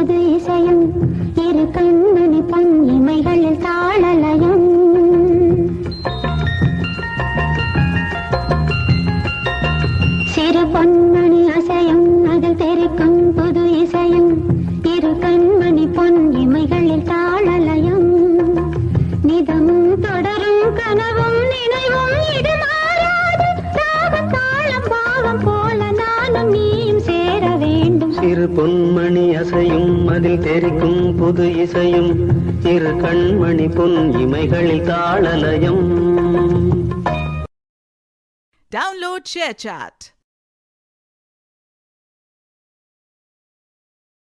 புது இசையும் இரு கண்மணி பொன் இமைகளில் தாளலயம் சிறு பொன்மணி அசையும் அதில் தெரிக்கும் புது இசையும் இரு கண்மணி பொன் இமைகளில் தாளலயம் நிதமும் தொடரும் கனவும் நினைவும் இது மாறாது ராகம் தாளம் பாவம் போல நானும் நீயும் சேர வேண்டும் சிறு பொன்மணி அசையும் அதில் தெரிக்கும் புது இசையும் இரு கண்மணி பொன் இமைகளில் தாளலயம். Download ShareChat.